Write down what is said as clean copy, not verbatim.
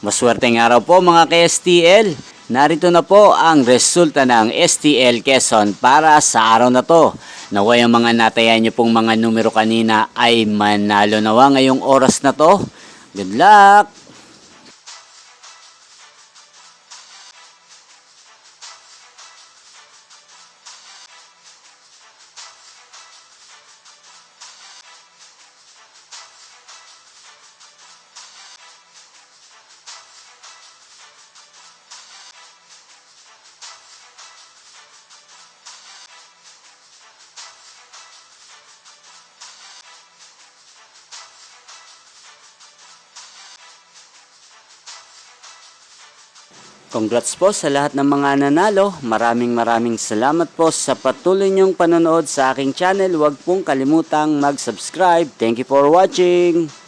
Maswerteng araw po mga ka-STL. Narito na po ang resulta ng STL Quezon para sa araw na to. Naway ang mga natayan niyo pong mga numero kanina ay manalo nawa ngayong oras na to. Good luck! Congrats po sa lahat ng mga nanalo. Maraming salamat po sa patuloy niyong panonood sa aking channel. Huwag pong kalimutang mag-subscribe. Thank you for watching.